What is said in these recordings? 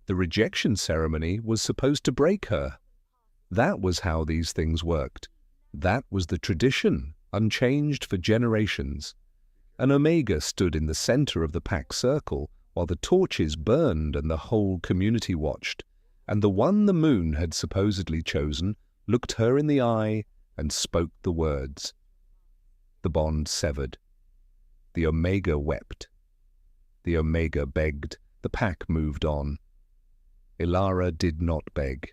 The rejection ceremony was supposed to break her. That was how these things worked. That was the tradition, unchanged for generations. An Omega stood in the center of the pack circle while the torches burned and the whole community watched. And the one the moon had supposedly chosen looked her in the eye and spoke the words. The bond severed. The Omega wept. The Omega begged. The pack moved on. Ilara did not beg.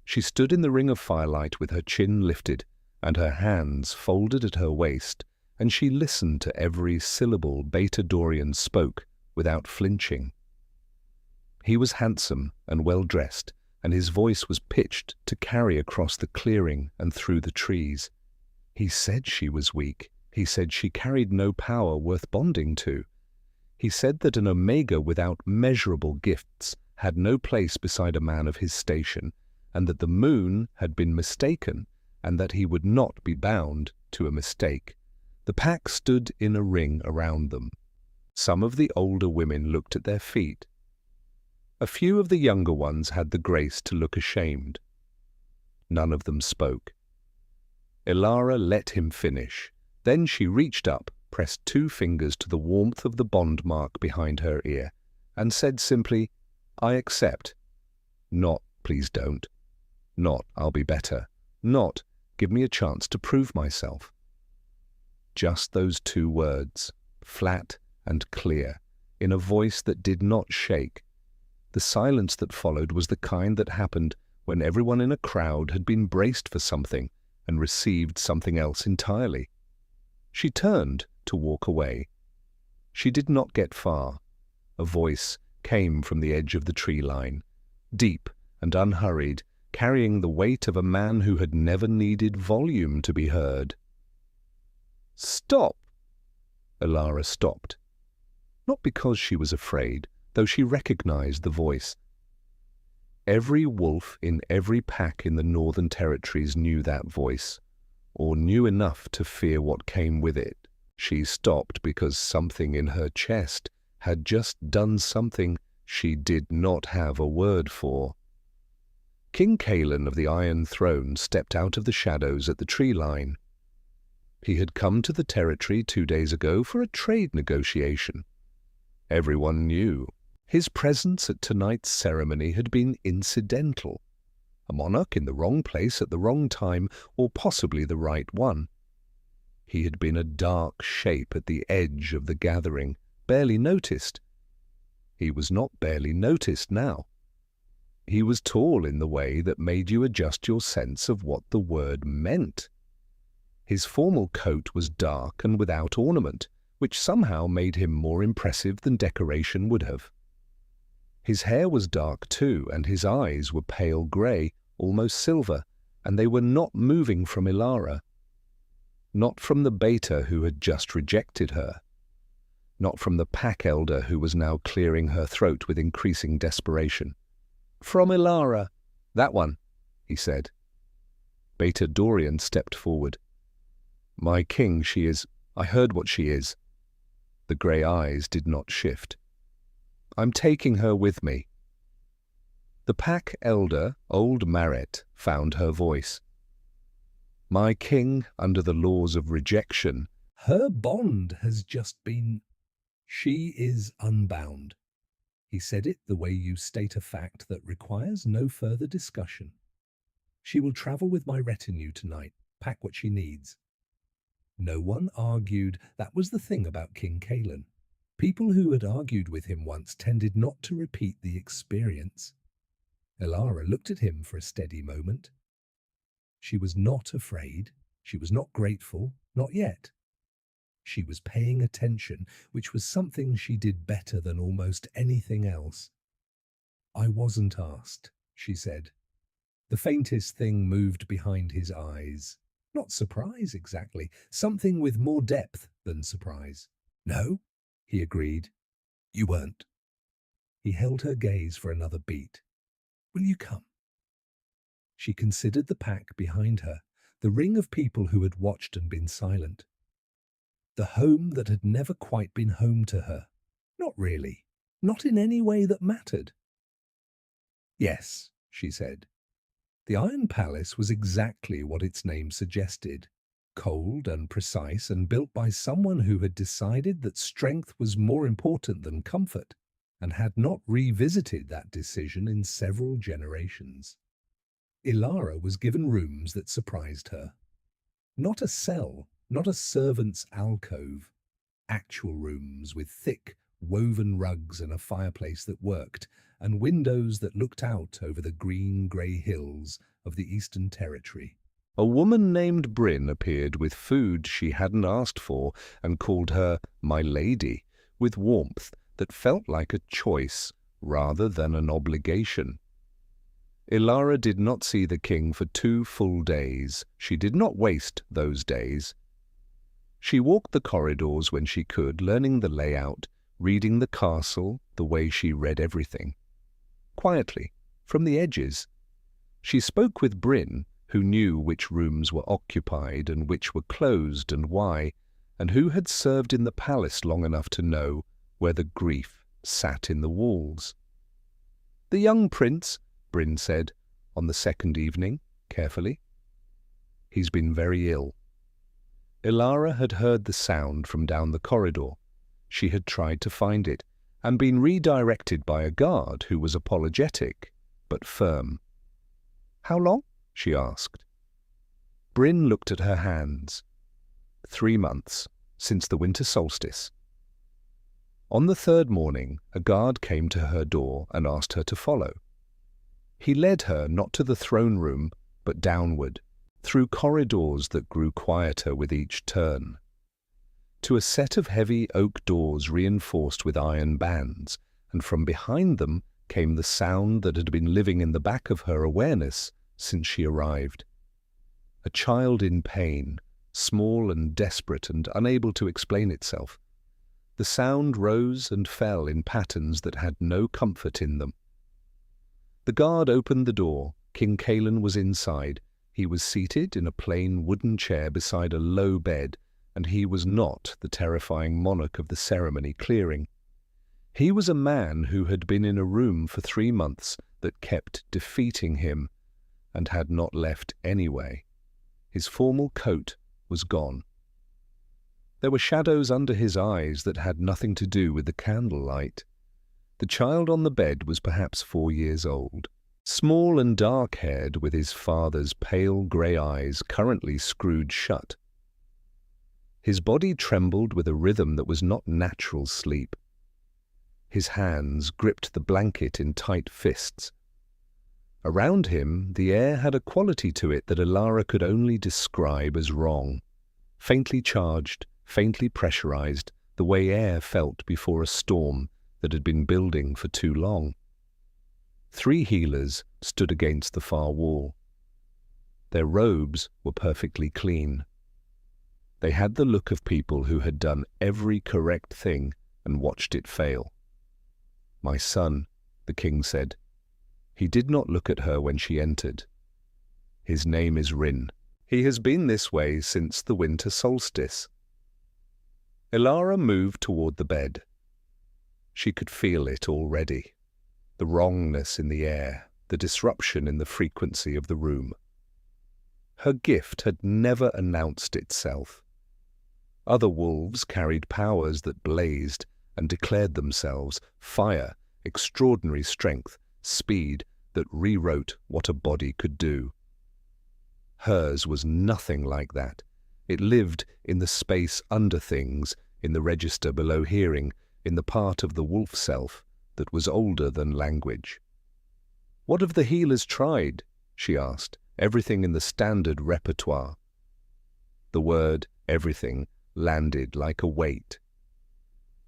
She stood in the ring of firelight with her chin lifted and her hands folded at her waist, and she listened to every syllable Beta Dorian spoke without flinching. He was handsome and well-dressed, and his voice was pitched to carry across the clearing and through the trees. He said she was weak. He said she carried no power worth bonding to. He said that an Omega without measurable gifts had no place beside a man of his station, and that the moon had been mistaken, and that he would not be bound to a mistake. The pack stood in a ring around them. Some of the older women looked at their feet. A few of the younger ones had the grace to look ashamed. None of them spoke. Ilara let him finish. Then she reached up, pressed 2 fingers to the warmth of the bond mark behind her ear, and said simply, "I accept." Not, "Please don't." Not, "I'll be better." Not, "Give me a chance to prove myself." Just those 2 words, flat and clear, in a voice that did not shake. The silence that followed was the kind that happened when everyone in a crowd had been braced for something and received something else entirely. She turned to walk away. She did not get far. A voice came from the edge of the tree line, deep and unhurried, carrying the weight of a man who had never needed volume to be heard. "Stop!" Ilara stopped. Not because she was afraid, though she recognized the voice. Every wolf in every pack in the Northern Territories knew that voice, or knew enough to fear what came with it. She stopped because something in her chest had just done something she did not have a word for. King Kaelin of the Iron Throne stepped out of the shadows at the tree line. He had come to the territory 2 days ago for a trade negotiation. Everyone knew. His presence at tonight's ceremony had been incidental. A monarch in the wrong place at the wrong time, or possibly the right one. He had been a dark shape at the edge of the gathering, barely noticed. He was not barely noticed now. He was tall in the way that made you adjust your sense of what the word meant. His formal coat was dark and without ornament, which somehow made him more impressive than decoration would have. His hair was dark too, and his eyes were pale grey, almost silver, and they were not moving from Ilara. Not from the Beta who had just rejected her. Not from the pack elder who was now clearing her throat with increasing desperation. "From Ilara." "That one," he said. Beta Dorian stepped forward. "My king, she is. I heard what she is." The grey eyes did not shift. "I'm taking her with me." The pack elder, old Maret, found her voice. "My king, under the laws of rejection, her bond has just been. She is unbound." He said it the way you state a fact that requires no further discussion. "She will travel with my retinue tonight, pack what she needs." No one argued. That was the thing about King Kaelin. People who had argued with him once tended not to repeat the experience. Ilara looked at him for a steady moment. She was not afraid. She was not grateful, not yet. She was paying attention, which was something she did better than almost anything else. "I wasn't asked," she said. The faintest thing moved behind his eyes. Not surprise exactly, something with more depth than surprise. "No," he agreed. "You weren't." He held her gaze for another beat. "Will you come?" She considered the pack behind her, the ring of people who had watched and been silent. The home that had never quite been home to her. Not really. Not in any way that mattered. Yes, she said. The Iron Palace was exactly what its name suggested. Cold and precise and built by someone who had decided that strength was more important than comfort and had not revisited that decision in several generations. Ilara was given rooms that surprised her. Not a cell, not a servant's alcove. Actual rooms with thick, woven rugs and a fireplace that worked, and windows that looked out over the green-grey hills of the Eastern Territory. A woman named Bryn appeared with food she hadn't asked for and called her "my lady" with warmth that felt like a choice rather than an obligation. Ilara did not see the king for 2 full days. She did not waste those days. She walked the corridors when she could, learning the layout, reading the castle the way she read everything. Quietly, from the edges. She spoke with Bryn, who knew which rooms were occupied and which were closed and why, and who had served in the palace long enough to know where the grief sat in the walls. "The young prince," Bryn said, on the second evening, carefully. "He's been very ill." Ilara had heard the sound from down the corridor. She had tried to find it, and been redirected by a guard who was apologetic, but firm. "How long?" she asked. Bryn looked at her hands. 3 months, since the winter solstice. On the 3rd morning, a guard came to her door and asked her to follow. He led her not to the throne room, but downward, through corridors that grew quieter with each turn, to a set of heavy oak doors reinforced with iron bands, and from behind them came the sound that had been living in the back of her awareness since she arrived. A child in pain, small and desperate and unable to explain itself. The sound rose and fell in patterns that had no comfort in them. The guard opened the door. King Cailan was inside. He was seated in a plain wooden chair beside a low bed, and he was not the terrifying monarch of the ceremony clearing. He was a man who had been in a room for 3 months that kept defeating him, and had not left anyway. His formal coat was gone. There were shadows under his eyes that had nothing to do with the candlelight. The child on the bed was perhaps 4 years old, small and dark-haired, with his father's pale grey eyes currently screwed shut. His body trembled with a rhythm that was not natural sleep. His hands gripped the blanket in tight fists. Around him, the air had a quality to it that Ilara could only describe as wrong. Faintly charged, faintly pressurized, the way air felt before a storm that had been building for too long. 3 healers stood against the far wall. Their robes were perfectly clean. They had the look of people who had done every correct thing and watched it fail. "My son," the king said. He did not look at her when she entered. "His name is Rin. He has been this way since the winter solstice." Ilara moved toward the bed. She could feel it already. The wrongness in the air, the disruption in the frequency of the room. Her gift had never announced itself. Other wolves carried powers that blazed and declared themselves, fire, extraordinary strength, speed that rewrote what a body could do. Hers was nothing like that. It lived in the space under things, in the register below hearing, in the part of the wolf self that was older than language. "What have the healers tried?" she asked. "Everything in the standard repertoire." The word everything landed like a weight.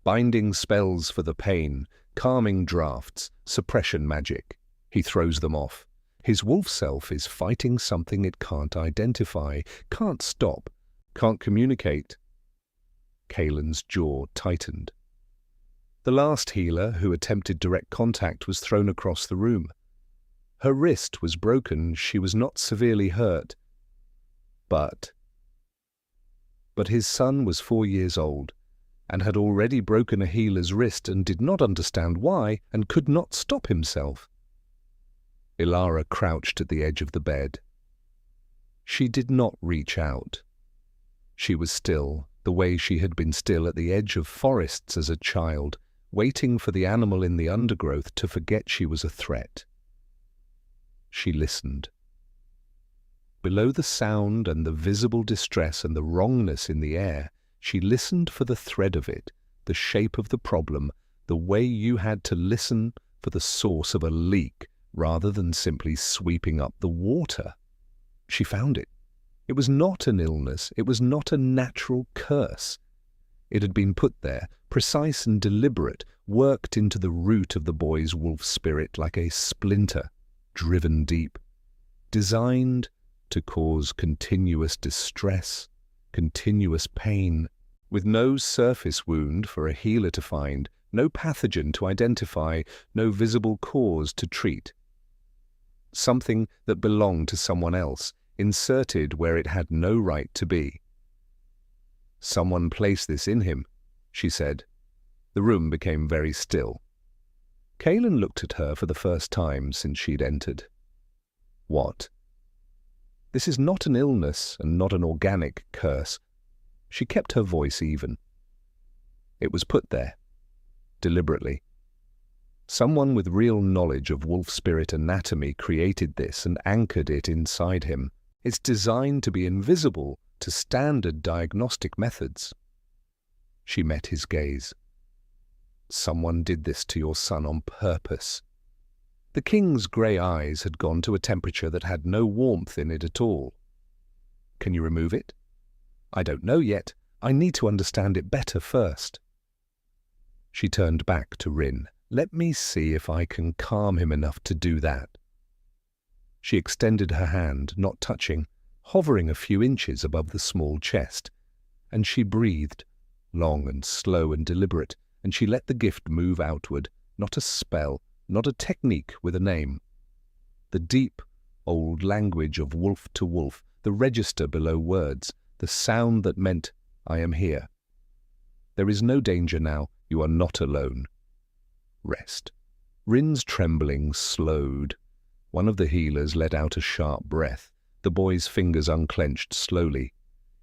Binding spells for the pain, calming drafts, suppression magic. He throws them off. His wolf self is fighting something it can't identify, can't stop, can't communicate. Cailan's jaw tightened. The last healer who attempted direct contact was thrown across the room. Her wrist was broken. She was not severely hurt. But his son was 4 years old, and had already broken a healer's wrist and did not understand why and could not stop himself. Ilara crouched at the edge of the bed. She did not reach out. She was still, the way she had been still at the edge of forests as a child, waiting for the animal in the undergrowth to forget she was a threat. She listened. Below the sound and the visible distress and the wrongness in the air, she listened for the thread of it, the shape of the problem, the way you had to listen for the source of a leak rather than simply sweeping up the water. She found it. It was not an illness. It was not a natural curse. It had been put there, precise and deliberate, worked into the root of the boy's wolf spirit like a splinter, driven deep, designed to cause continuous distress, continuous pain, with no surface wound for a healer to find, no pathogen to identify, no visible cause to treat. Something that belonged to someone else, inserted where it had no right to be. "Someone placed this in him," she said. The room became very still. Kaelin looked at her for the first time since she'd entered. "What?" "This is not an illness and not an organic curse." She kept her voice even. "It was put there, deliberately. Someone with real knowledge of wolf spirit anatomy created this and anchored it inside him. It's designed to be invisible to standard diagnostic methods." She met his gaze. "Someone did this to your son on purpose." The king's grey eyes had gone to a temperature that had no warmth in it at all. "Can you remove it?" "I don't know yet. I need to understand it better first." She turned back to Rin. "Let me see if I can calm him enough to do that." She extended her hand, not touching, hovering a few inches above the small chest, and she breathed, long and slow and deliberate, and she let the gift move outward, not a spell, not a technique with a name. The deep, old language of wolf to wolf, the register below words, the sound that meant, "I am here. There is no danger now, you are not alone. Rest." Rin's trembling slowed. One of the healers let out a sharp breath. The boy's fingers unclenched slowly.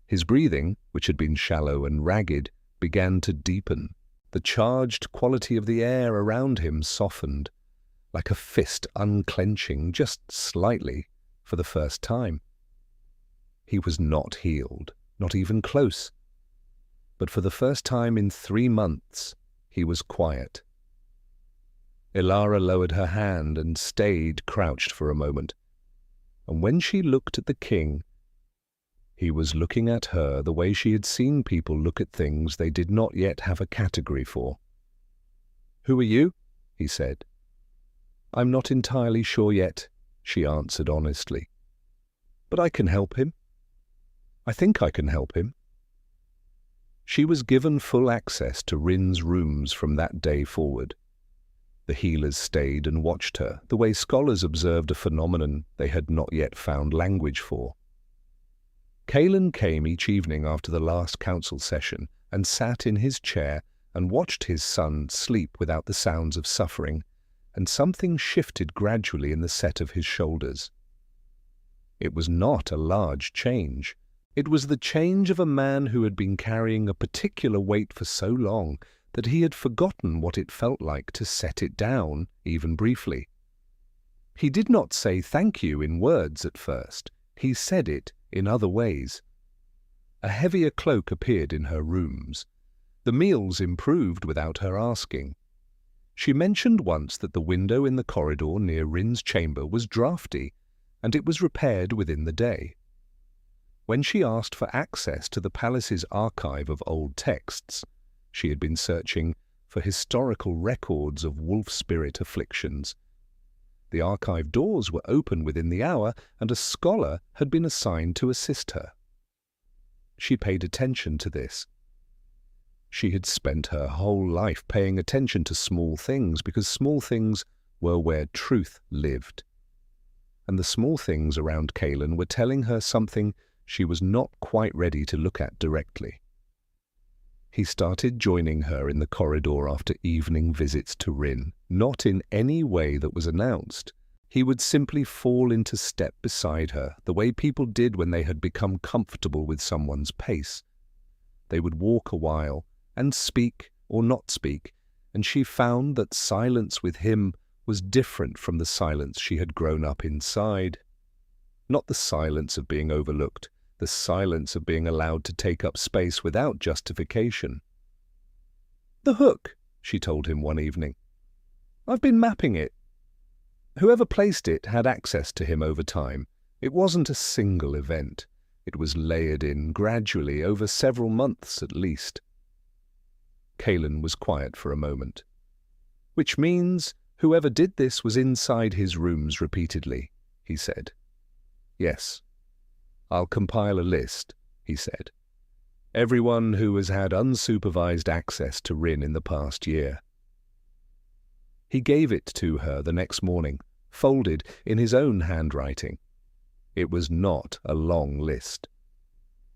His breathing, which had been shallow and ragged, began to deepen. The charged quality of the air around him softened, like a fist unclenching just slightly for the first time. He was not healed, not even close. But for the first time in 3 months, he was quiet. Ilara lowered her hand and stayed crouched for a moment. And when she looked at the king, he was looking at her the way she had seen people look at things they did not yet have a category for. "Who are you?" he said. "I'm not entirely sure yet," she answered honestly. "But I can help him. I think I can help him." She was given full access to Rin's rooms from that day forward. The healers stayed and watched her, the way scholars observed a phenomenon they had not yet found language for. Kaelin came each evening after the last council session and sat in his chair and watched his son sleep without the sounds of suffering, and something shifted gradually in the set of his shoulders. It was not a large change. It was the change of a man who had been carrying a particular weight for so long that he had forgotten what it felt like to set it down, even briefly. He did not say thank you in words at first. He said it in other ways. A heavier cloak appeared in her rooms. The meals improved without her asking. She mentioned once that the window in the corridor near Rin's chamber was draughty, and it was repaired within the day. When she asked for access to the palace's archive of old texts, she had been searching for historical records of wolf spirit afflictions. The archive doors were open within the hour, and a scholar had been assigned to assist her. She paid attention to this. She had spent her whole life paying attention to small things because small things were where truth lived. And the small things around Kaelin were telling her something she was not quite ready to look at directly. He started joining her in the corridor after evening visits to Rin, not in any way that was announced. He would simply fall into step beside her, the way people did when they had become comfortable with someone's pace. They would walk a while, and speak or not speak, and she found that silence with him was different from the silence she had grown up inside. Not the silence of being overlooked, the silence of being allowed to take up space without justification. "The hook," she told him one evening. "I've been mapping it." Whoever placed it had access to him over time. It wasn't a single event. It was layered in gradually over several months at least. Kaelan was quiet for a moment. "Which means whoever did this was inside his rooms repeatedly," he said. "Yes. I'll compile a list," he said. "Everyone who has had unsupervised access to Rin in the past year." He gave it to her the next morning, folded in his own handwriting. It was not a long list.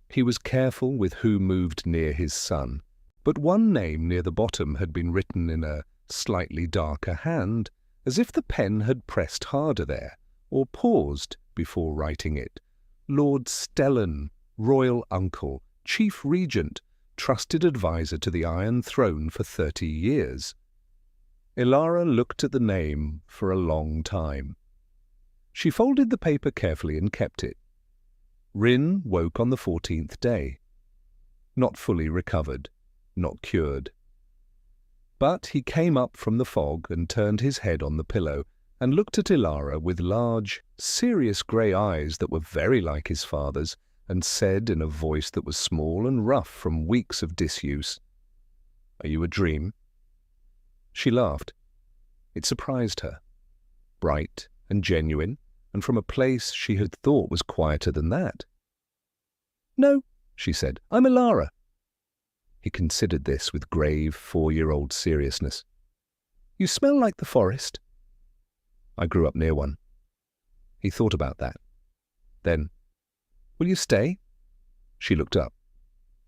He was careful with who moved near his son, but one name near the bottom had been written in a slightly darker hand, as if the pen had pressed harder there, or paused before writing it. Lord Stellan, royal uncle, chief regent, trusted advisor to the Iron Throne for 30 years. Ilara looked at the name for a long time. She folded the paper carefully and kept it. Rin woke on the 14th day. Not fully recovered, not cured. But he came up from the fog and turned his head on the pillow and looked at Ilara with large, serious grey eyes that were very like his father's, and said in a voice that was small and rough from weeks of disuse, "Are you a dream?" She laughed. It surprised her. Bright and genuine, and from a place she had thought was quieter than that. "No," she said, "I'm Ilara." He considered this with grave, 4-year-old seriousness. "You smell like the forest." "I grew up near one." He thought about that. Then, "Will you stay?" She looked up.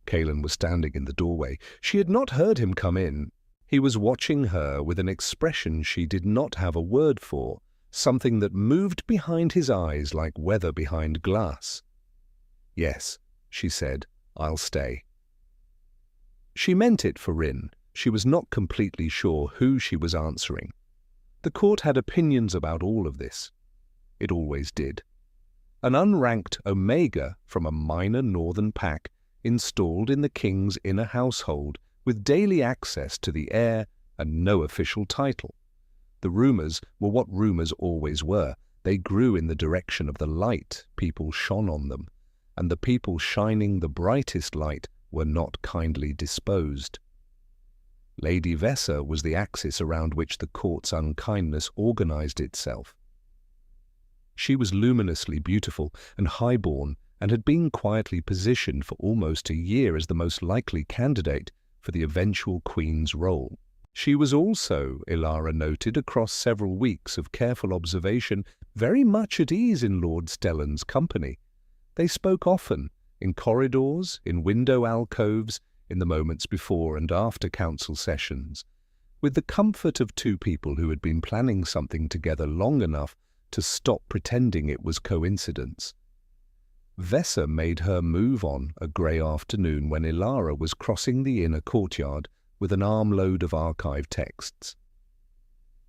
Kaelan was standing in the doorway. She had not heard him come in. He was watching her with an expression she did not have a word for, something that moved behind his eyes like weather behind glass. "Yes," she said, "I'll stay." She meant it for Rin. She was not completely sure who she was answering. The court had opinions about all of this. It always did. An unranked Omega from a minor northern pack installed in the king's inner household with daily access to the heir and no official title. The rumors were what rumors always were. They grew in the direction of the light people shone on them, and the people shining the brightest light were not kindly disposed. Lady Vessa was the axis around which the court's unkindness organized itself. She was luminously beautiful and highborn, and had been quietly positioned for almost a year as the most likely candidate for the eventual queen's role. She was also, Ilara noted across several weeks of careful observation, very much at ease in Lord Stellan's company. They spoke often, in corridors, in window alcoves, in the moments before and after council sessions, with the comfort of two people who had been planning something together long enough to stop pretending it was coincidence. Vessa made her move on a grey afternoon when Ilara was crossing the inner courtyard with an armload of archive texts.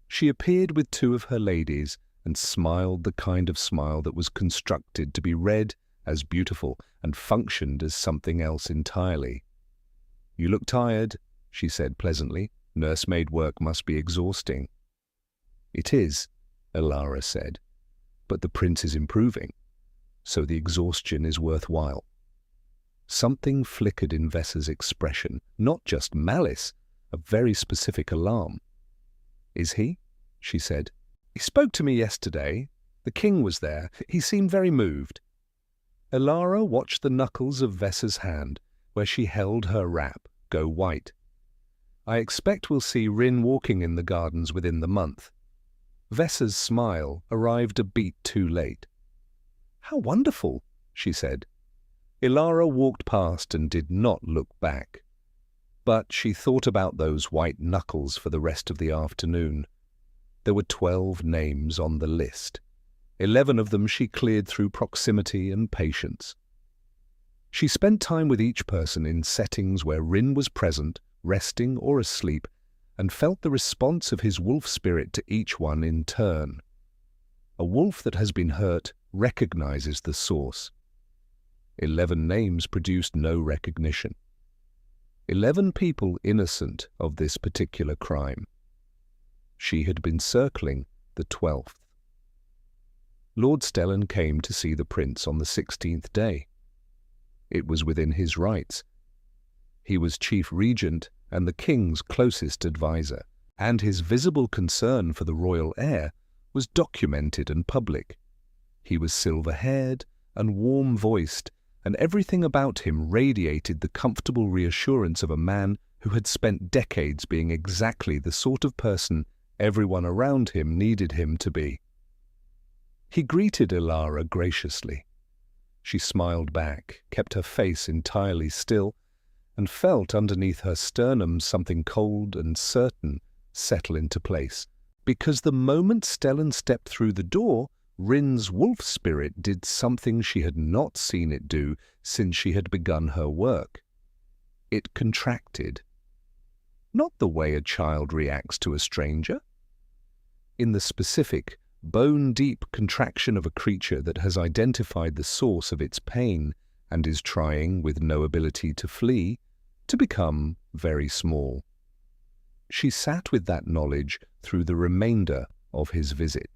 She appeared with two of her ladies and smiled the kind of smile that was constructed to be read as beautiful and functioned as something else entirely. "You look tired," she said pleasantly. "Nursemaid work must be exhausting." "It is," Ilara said, "but the prince is improving, so the exhaustion is worthwhile." Something flickered in Vessa's expression, not just malice, a very specific alarm. "Is he?" she said. "He spoke to me yesterday. The king was there. He seemed very moved." Ilara watched the knuckles of Vessa's hand, where she held her wrap, go white. "I expect we'll see Rin walking in the gardens within the month." Vessa's smile arrived a beat too late. "How wonderful," she said. Ilara walked past and did not look back. But she thought about those white knuckles for the rest of the afternoon. There were 12 names on the list. 11 of them she cleared through proximity and patience. She spent time with each person in settings where Rin was present, resting or asleep, and felt the response of his wolf spirit to each one in turn. A wolf that has been hurt recognizes the source. 11 names produced no recognition. 11 people innocent of this particular crime. She had been circling the 12th. Lord Stellan came to see the prince on the 16th day. It was within his rights. He was chief regent and the king's closest advisor, and his visible concern for the royal heir was documented and public. He was silver-haired and warm-voiced, and everything about him radiated the comfortable reassurance of a man who had spent decades being exactly the sort of person everyone around him needed him to be. He greeted Ilara graciously. She smiled back, kept her face entirely still, and felt underneath her sternum something cold and certain settle into place. Because the moment Stellan stepped through the door, Rin's wolf spirit did something she had not seen it do since she had begun her work. It contracted. Not the way a child reacts to a stranger. In the specific, bone-deep contraction of a creature that has identified the source of its pain and is trying, with no ability to flee, to become very small. She sat with that knowledge through the remainder of his visit.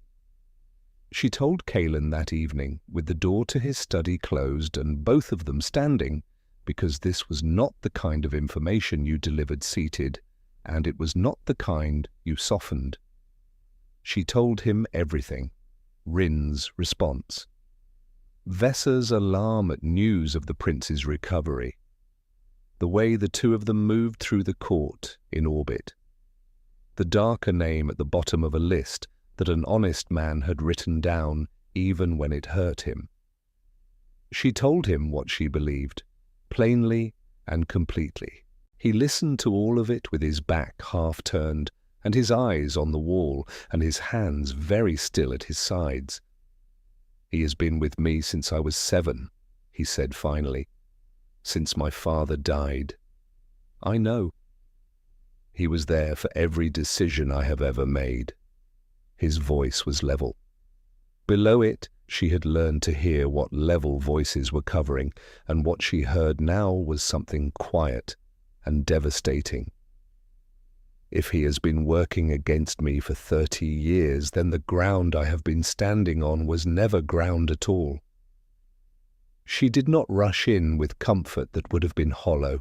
She told Kaelin that evening, with the door to his study closed and both of them standing, because this was not the kind of information you delivered seated, and it was not the kind you softened. She told him everything, Rin's response, Vesser's alarm at news of the prince's recovery, the way the two of them moved through the court in orbit, the darker name at the bottom of a list that an honest man had written down even when it hurt him. She told him what she believed, plainly and completely. He listened to all of it with his back half-turned and his eyes on the wall and his hands very still at his sides. "He has been with me since I was 7, he said finally, "since my father died. I know. He was there for every decision I have ever made." His voice was level. Below it, she had learned to hear what level voices were covering, and what she heard now was something quiet and devastating. "If he has been working against me for 30 years, then the ground I have been standing on was never ground at all." She did not rush in with comfort that would have been hollow.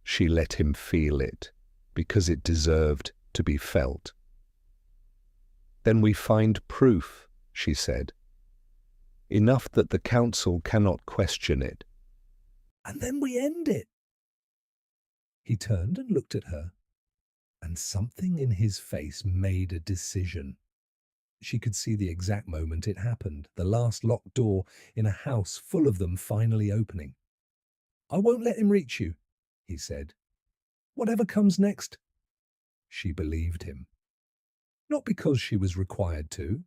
She let him feel it, because it deserved to be felt. "Then we find proof," she said. "Enough that the council cannot question it. And then we end it." He turned and looked at her, and something in his face made a decision. She could see the exact moment it happened, the last locked door in a house full of them finally opening. "I won't let him reach you," he said. "Whatever comes next." She believed him. Not because she was required to,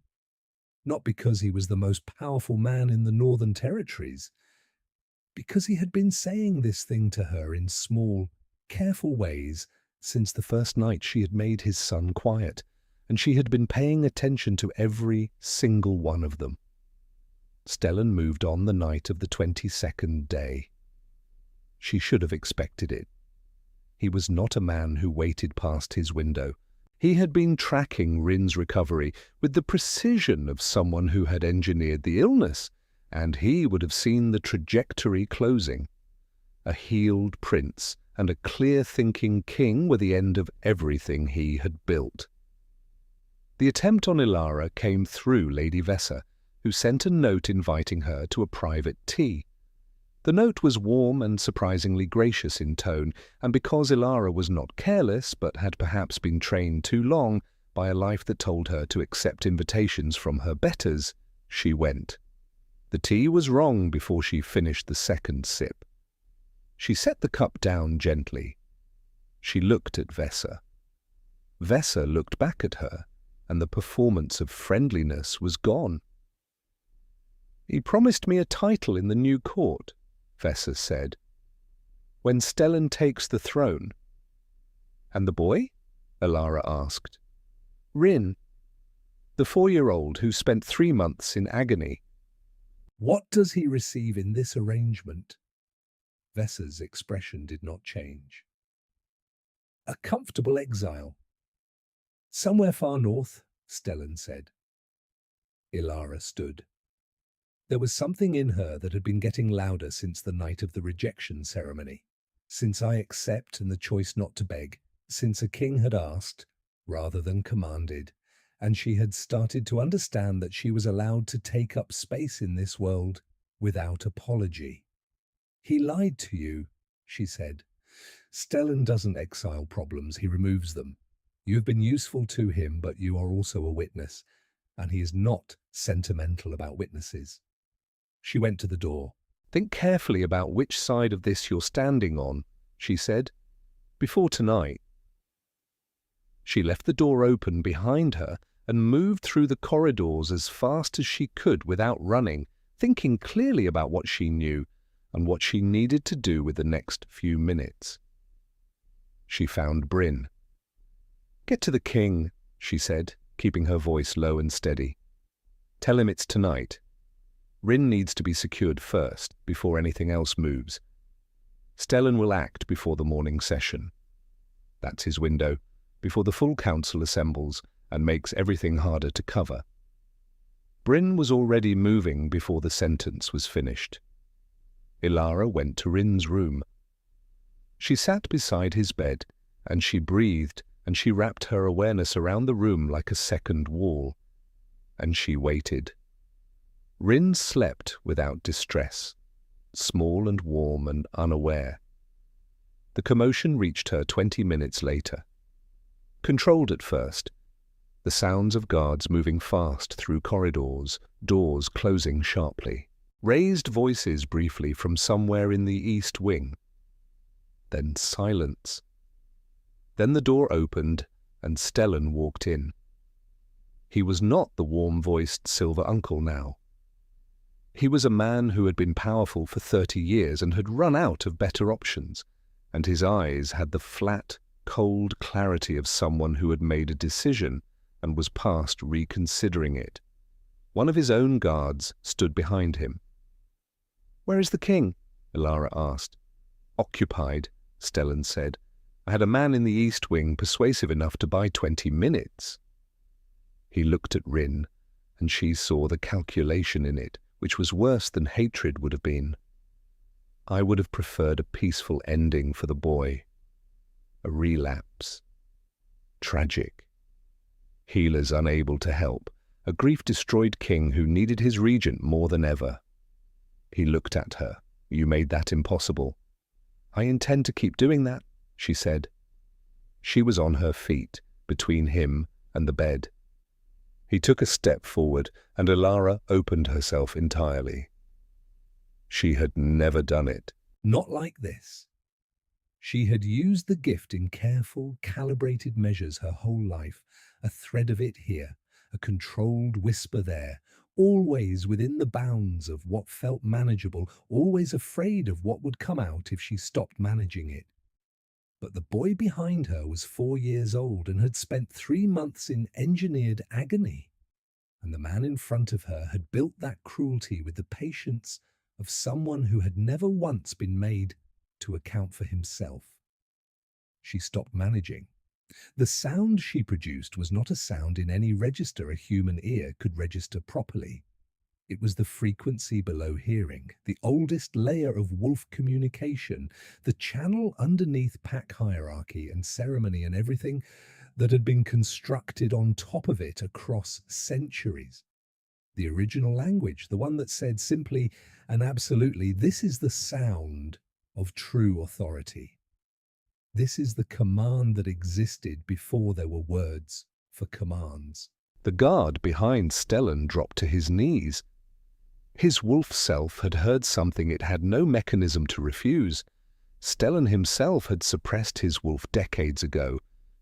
not because he was the most powerful man in the Northern Territories, because he had been saying this thing to her in small, careful ways since the first night she had made his son quiet, and she had been paying attention to every single one of them. Stellan moved on the night of the 22nd day. She should have expected it. He was not a man who waited past his window. He had been tracking Rin's recovery with the precision of someone who had engineered the illness, and he would have seen the trajectory closing. A healed prince and a clear-thinking king were the end of everything he had built. The attempt on Ilara came through Lady Vesser, who sent a note inviting her to a private tea. The note was warm and surprisingly gracious in tone, and because Ilara was not careless, but had perhaps been trained too long by a life that told her to accept invitations from her betters, she went. The tea was wrong before she finished the second sip. She set the cup down gently. She looked at Vesser. Vesser looked back at her, and the performance of friendliness was gone. "He promised me a title in the new court," Vessa said. "When Stellan takes the throne." "And the boy?" Elara asked. "Rin, the 4-year-old who spent 3 months in agony." "What does he receive in this arrangement?" Vessa's expression did not change. "A comfortable exile. Somewhere far north," Stellan said. Elara stood. There was something in her that had been getting louder since the night of the rejection ceremony. Since I accept and the choice not to beg, since a king had asked, rather than commanded, and she had started to understand that she was allowed to take up space in this world without apology. "He lied to you," she said. "Stellan doesn't exile problems, he removes them. You have been useful to him, but you are also a witness, and he is not sentimental about witnesses." She went to the door. "Think carefully about which side of this you're standing on," she said. "Before tonight." She left the door open behind her and moved through the corridors as fast as she could without running, thinking clearly about what she knew and what she needed to do with the next few minutes. She found Bryn. "Get to the king," she said, keeping her voice low and steady. "Tell him it's tonight. Rin needs to be secured first, before anything else moves. Stellan will act before the morning session. That's his window, before the full council assembles and makes everything harder to cover." Bryn was already moving before the sentence was finished. Elara went to Rin's room. She sat beside his bed, and she breathed, and she wrapped her awareness around the room like a second wall. And she waited. Rin slept without distress, small and warm and unaware. The commotion reached her 20 minutes later. Controlled at first, the sounds of guards moving fast through corridors, doors closing sharply, raised voices briefly from somewhere in the east wing. Then silence. Then the door opened and Stellan walked in. He was not the warm-voiced Silver Uncle now. He was a man who had been powerful for 30 years and had run out of better options, and his eyes had the flat, cold clarity of someone who had made a decision and was past reconsidering it. One of his own guards stood behind him. "Where is the king?" Elara asked. "Occupied," Stellan said. "I had a man in the east wing persuasive enough to buy 20 minutes. He looked at Rin, and she saw the calculation in it, which was worse than hatred would have been. "I would have preferred a peaceful ending for the boy. A relapse. Tragic. Healers unable to help. A grief-destroyed king who needed his regent more than ever." He looked at her. "You made that impossible." "I intend to keep doing that," she said. She was on her feet, between him and the bed. He took a step forward, and Elara opened herself entirely. She had never done it. Not like this. She had used the gift in careful, calibrated measures her whole life, a thread of it here, a controlled whisper there, always within the bounds of what felt manageable, always afraid of what would come out if she stopped managing it. But the boy behind her was 4 years old and had spent 3 months in engineered agony. And the man in front of her had built that cruelty with the patience of someone who had never once been made to account for himself. She stopped managing. The sound she produced was not a sound in any register a human ear could register properly. It was the frequency below hearing, the oldest layer of wolf communication, the channel underneath pack hierarchy and ceremony and everything that had been constructed on top of it across centuries. The original language, the one that said simply and absolutely, "This is the sound of true authority. This is the command that existed before there were words for commands." The guard behind Stellan dropped to his knees. His wolf self had heard something it had no mechanism to refuse. Stellan himself had suppressed his wolf decades ago,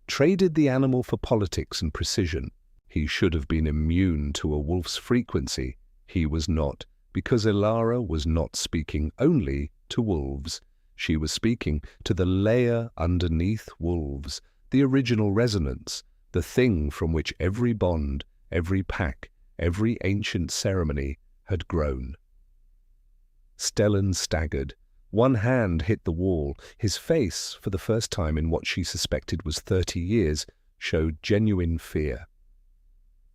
traded the animal for politics and precision. He should have been immune to a wolf's frequency. He was not, because Elara was not speaking only to wolves. She was speaking to the layer underneath wolves, the original resonance, the thing from which every bond, every pack, every ancient ceremony had grown. Stellan staggered. One hand hit the wall. His face, for the first time in what she suspected was 30 years, showed genuine fear.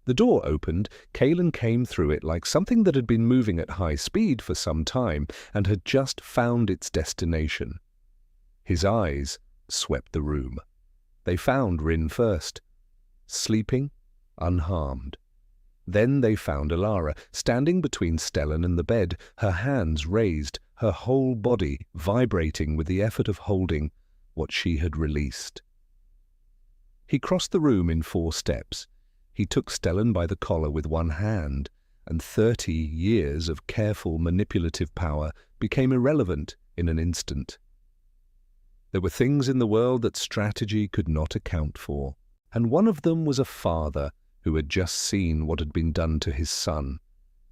The door opened. Kaelan came through it like something that had been moving at high speed for some time and had just found its destination. His eyes swept the room. They found Rin first, sleeping, unharmed. Then they found Elara, standing between Stellan and the bed, her hands raised, her whole body vibrating with the effort of holding what she had released. He crossed the room in 4 steps. He took Stellan by the collar with one hand, and 30 years of careful manipulative power became irrelevant in an instant. There were things in the world that strategy could not account for, and one of them was a father who had just seen what had been done to his son.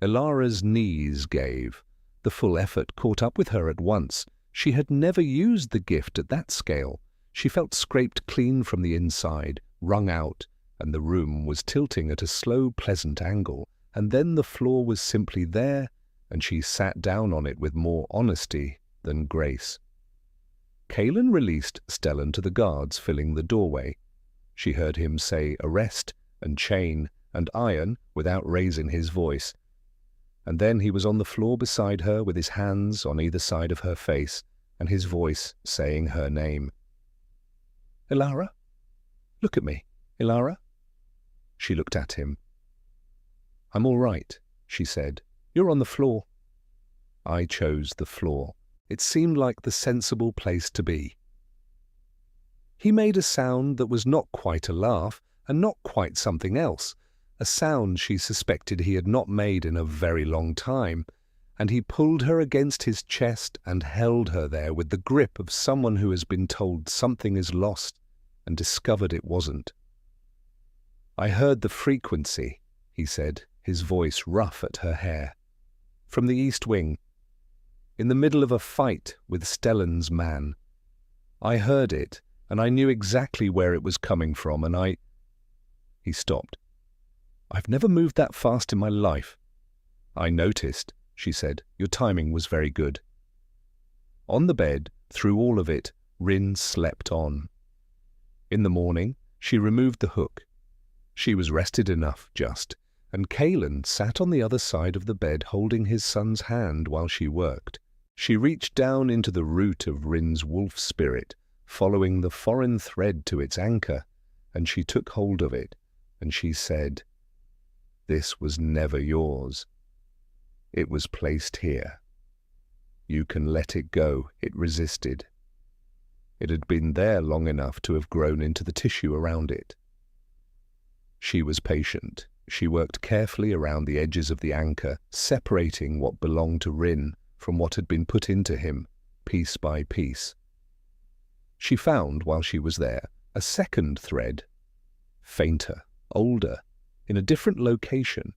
Elara's knees gave. The full effort caught up with her at once. She had never used the gift at that scale. She felt scraped clean from the inside, wrung out, and the room was tilting at a slow, pleasant angle, and then the floor was simply there, and she sat down on it with more honesty than grace. Kaelan released Stellan to the guards filling the doorway. She heard him say arrest and chain and iron without raising his voice. And then he was on the floor beside her with his hands on either side of her face and his voice saying her name. "Elara? Look at me, Elara." She looked at him. "I'm all right," she said. "You're on the floor." I chose the floor. It seemed like the sensible place to be. He made a sound that was not quite a laugh and not quite something else, a sound she suspected he had not made in a very long time, and he pulled her against his chest and held her there with the grip of someone who has been told something is lost and discovered it wasn't. "I heard the frequency," he said, his voice rough at her hair. "From the East Wing, in the middle of a fight with Stellan's man. I heard it, and I knew exactly where it was coming from, and I—" He stopped. "I've never moved that fast in my life." "I noticed," she said. "Your timing was very good." On the bed, through all of it, Rin slept on. In the morning, she removed the hook. She was rested enough, just, and Kaelan sat on the other side of the bed holding his son's hand while she worked. She reached down into the root of Rin's wolf spirit, following the foreign thread to its anchor, and she took hold of it, and she said, "This was never yours. It was placed here. You can let it go." It resisted. It had been there long enough to have grown into the tissue around it. She was patient. She worked carefully around the edges of the anchor, separating what belonged to Rin from what had been put into him, piece by piece. She found, while she was there, a second thread, fainter, older, in a different location,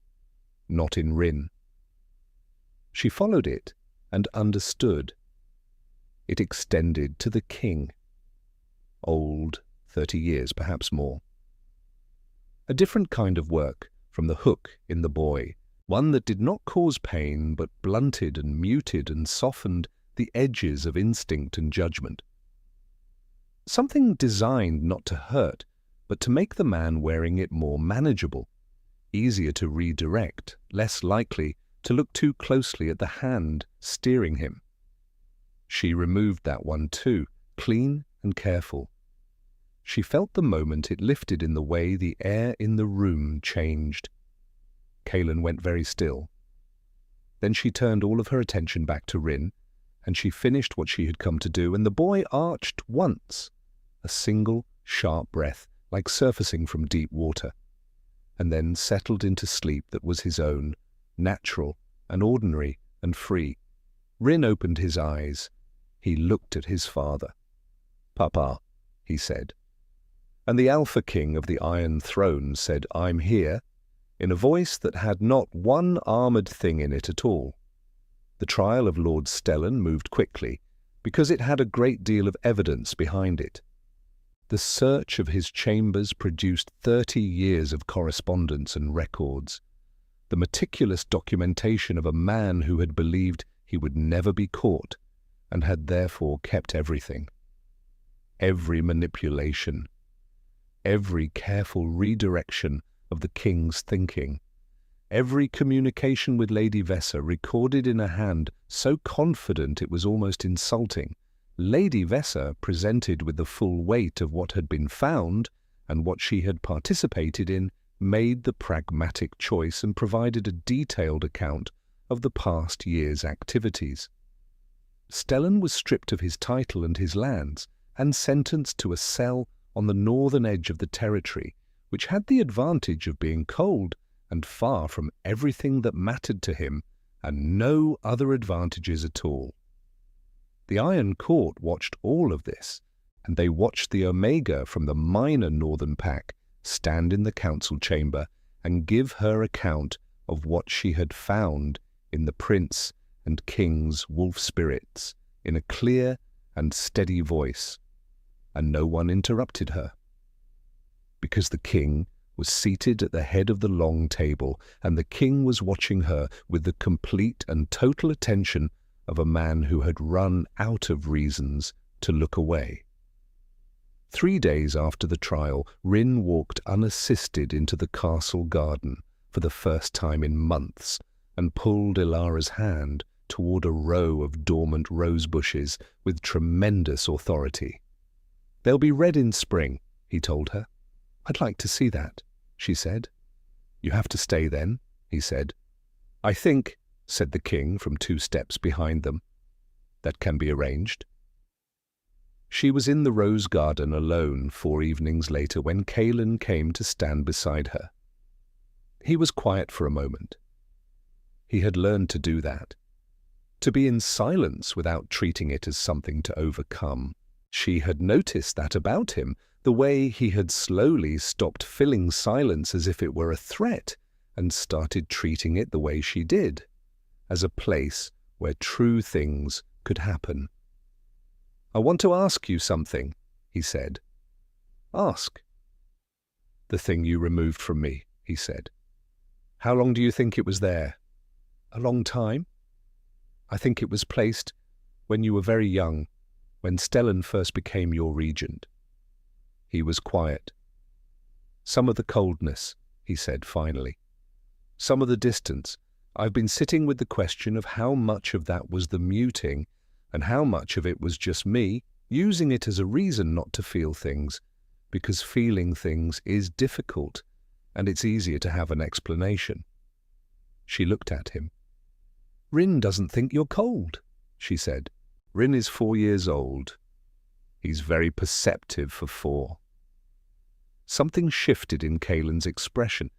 not in Rin. She followed it and understood. It extended to the king. Old, 30 years, perhaps more. A different kind of work from the hook in the boy, one that did not cause pain but blunted and muted and softened the edges of instinct and judgment. Something designed not to hurt, but to make the man wearing it more manageable, easier to redirect, less likely to look too closely at the hand steering him. She removed that one too, clean and careful. She felt the moment it lifted in the way the air in the room changed. Kaelan went very still. Then she turned all of her attention back to Rin, and she finished what she had come to do, and the boy arched once, a single, sharp breath, like surfacing from deep water, and then settled into sleep that was his own, natural and ordinary and free. Rin opened his eyes. He looked at his father. "Papa," he said. And the Alpha King of the Iron Throne said, "I'm here," in a voice that had not one armoured thing in it at all. The trial of Lord Stellan moved quickly, because it had a great deal of evidence behind it. The search of his chambers produced 30 years of correspondence and records, the meticulous documentation of a man who had believed he would never be caught and had therefore kept everything. Every manipulation, every careful redirection of the king's thinking, every communication with Lady Vessa recorded in a hand so confident it was almost insulting. Lady Vessa, presented with the full weight of what had been found and what she had participated in, made the pragmatic choice and provided a detailed account of the past year's activities. Stellan was stripped of his title and his lands and sentenced to a cell on the northern edge of the territory, which had the advantage of being cold and far from everything that mattered to him, and no other advantages at all. The Iron Court watched all of this, and they watched the Omega from the minor northern pack stand in the council chamber and give her account of what she had found in the prince and king's wolf spirits in a clear and steady voice, and no one interrupted her, because the king was seated at the head of the long table, and the king was watching her with the complete and total attention of a man who had run out of reasons to look away. 3 days after the trial, Rin walked unassisted into the castle garden for the first time in months and pulled Ilara's hand toward a row of dormant rose bushes with tremendous authority. "They'll be red in spring," he told her. "I'd like to see that," she said. "You have to stay then," he said. "I think," said the king from 2 steps behind them, "that can be arranged." She was in the rose garden alone 4 evenings later when Kaelin came to stand beside her. He was quiet for a moment. He had learned to do that, to be in silence without treating it as something to overcome. She had noticed that about him, the way he had slowly stopped filling silence as if it were a threat and started treating it the way she did, as a place where true things could happen. "I want to ask you something," he said. "Ask." "The thing you removed from me," he said. "How long do you think it was there?" "A long time. I think it was placed when you were very young, when Stellan first became your regent." He was quiet. "Some of the coldness," he said finally. "Some of the distance. I've been sitting with the question of how much of that was the muting and how much of it was just me using it as a reason not to feel things, because feeling things is difficult and it's easier to have an explanation." She looked at him. "Rin doesn't think you're cold," she said. "Rin is 4 years old. He's very perceptive for 4. Something shifted in Kaelin's expression,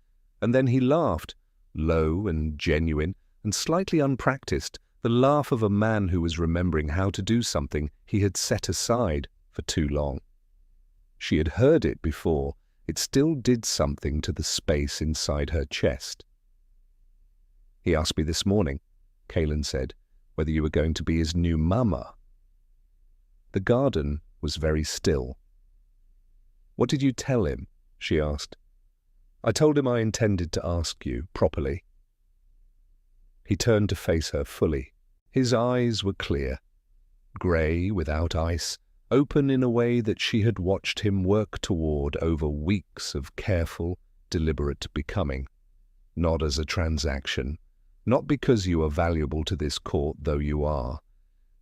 and then he laughed, low and genuine and slightly unpracticed, the laugh of a man who was remembering how to do something he had set aside for too long. She had heard it before. It still did something to the space inside her chest. "He asked me this morning," Kaelin said, "whether you were going to be his new mama." The garden was very still. "What did you tell him?" she asked. "I told him I intended to ask you properly." He turned to face her fully. His eyes were clear, grey without ice, open in a way that she had watched him work toward over weeks of careful, deliberate becoming. Not as a transaction, not because you are valuable to this court, though you are,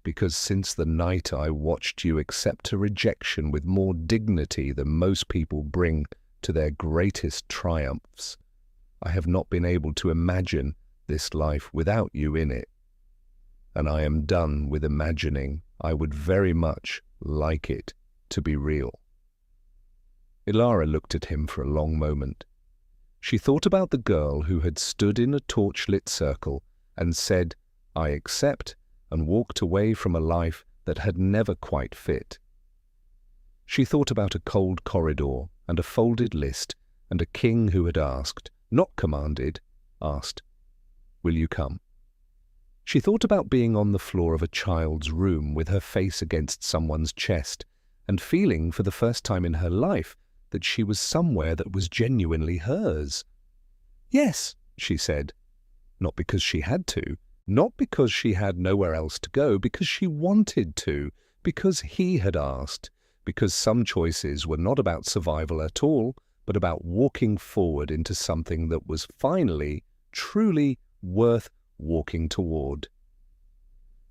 because since the night I watched you accept a rejection with more dignity than most people bring to their greatest triumphs, I have not been able to imagine this life without you in it. And I am done with imagining. I would very much like it to be real. Ilara looked at him for a long moment. She thought about the girl who had stood in a torch-lit circle and said, "I accept," and walked away from a life that had never quite fit. She thought about a cold corridor and a folded list and a king who had asked, not commanded, asked, "Will you come?" She thought about being on the floor of a child's room with her face against someone's chest and feeling for the first time in her life that she was somewhere that was genuinely hers. "Yes," she said, not because she had to, not because she had nowhere else to go, because she wanted to, because he had asked, because some choices were not about survival at all, but about walking forward into something that was finally, truly worth walking toward.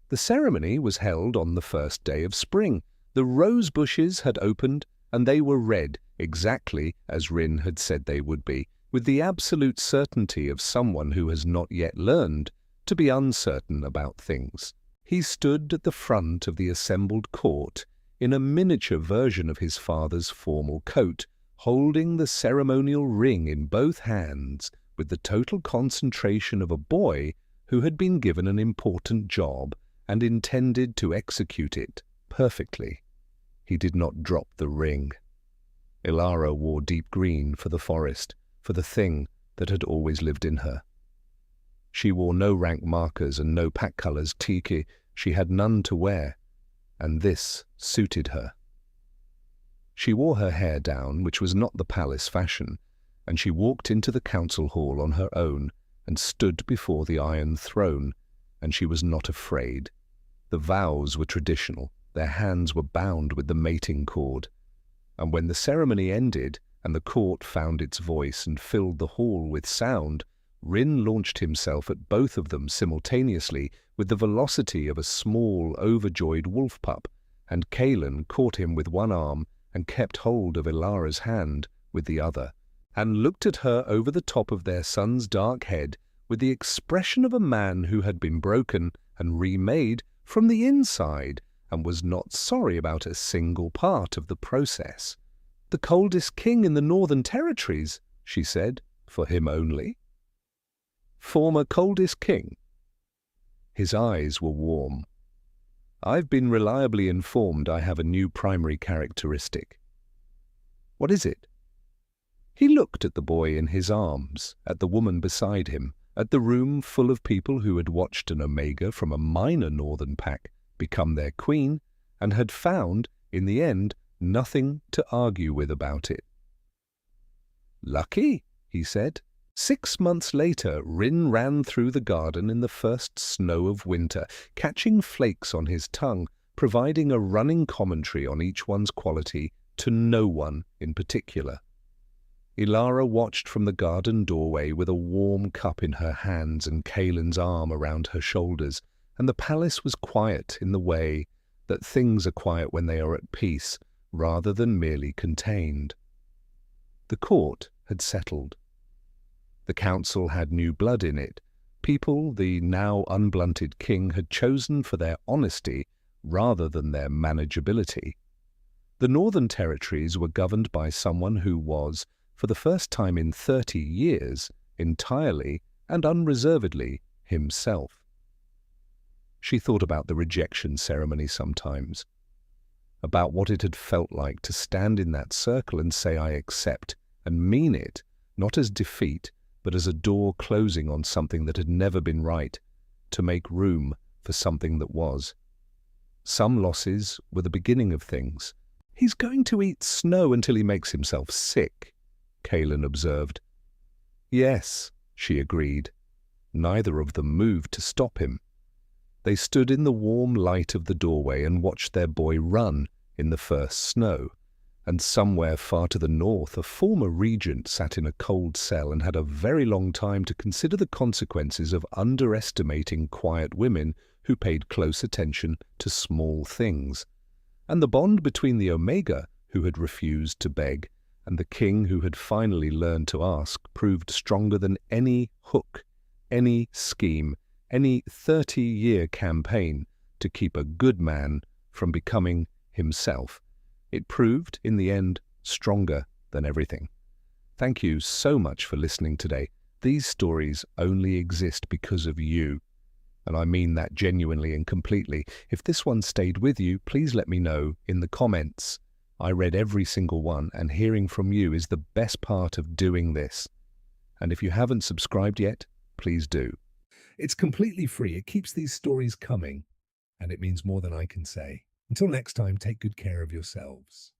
The ceremony was held on the first day of spring. The rose bushes had opened, and they were red, exactly as Rin had said they would be, with the absolute certainty of someone who has not yet learned to be uncertain about things. He stood at the front of the assembled court in a miniature version of his father's formal coat, holding the ceremonial ring in both hands with the total concentration of a boy who had been given an important job and intended to execute it perfectly. He did not drop the ring. Ilara wore deep green for the forest, for the thing that had always lived in her. She wore no rank markers and no pack colors. Tiki, she had none to wear, and this suited her. She wore her hair down, which was not the palace fashion, and she walked into the council hall on her own and stood before the Iron Throne, and she was not afraid. The vows were traditional. Their hands were bound with the mating cord. And when the ceremony ended and the court found its voice and filled the hall with sound, Rin launched himself at both of them simultaneously with the velocity of a small, overjoyed wolf pup, and Kaelin caught him with one arm and kept hold of Ilara's hand with the other, and looked at her over the top of their son's dark head with the expression of a man who had been broken and remade from the inside and was not sorry about a single part of the process. "The coldest king in the Northern Territories," she said, "for him only." "Former coldest king?" His eyes were warm. "I've been reliably informed I have a new primary characteristic." "What is it?" He looked at the boy in his arms, at the woman beside him, at the room full of people who had watched an Omega from a minor northern pack become their queen and had found, in the end, nothing to argue with about it. "Lucky," he said. 6 months later, Rin ran through the garden in the first snow of winter, catching flakes on his tongue, providing a running commentary on each one's quality to no one in particular. Ilara watched from the garden doorway with a warm cup in her hands and Kaelin's arm around her shoulders, and the palace was quiet in the way that things are quiet when they are at peace, rather than merely contained. The court had settled. The council had new blood in it, people the now unblunted king had chosen for their honesty rather than their manageability. The Northern Territories were governed by someone who was, for the first time in 30 years, entirely and unreservedly himself. She thought about the rejection ceremony sometimes, about what it had felt like to stand in that circle and say, "I accept," and mean it, not as defeat, but as a door closing on something that had never been right, to make room for something that was. Some losses were the beginning of things. "He's going to eat snow until he makes himself sick," Kaelin observed. "Yes," she agreed. Neither of them moved to stop him. They stood in the warm light of the doorway and watched their boy run in the first snow. And somewhere far to the north, a former regent sat in a cold cell and had a very long time to consider the consequences of underestimating quiet women who paid close attention to small things. And the bond between the Omega, who had refused to beg, and the king who had finally learned to ask proved stronger than any hook, any scheme, any 30-year campaign to keep a good man from becoming himself. It proved, in the end, stronger than everything. Thank you so much for listening today. These stories only exist because of you, and I mean that genuinely and completely. If this one stayed with you, please let me know in the comments. I read every single one, and hearing from you is the best part of doing this. And if you haven't subscribed yet, please do. It's completely free. It keeps these stories coming, and it means more than I can say. Until next time, take good care of yourselves.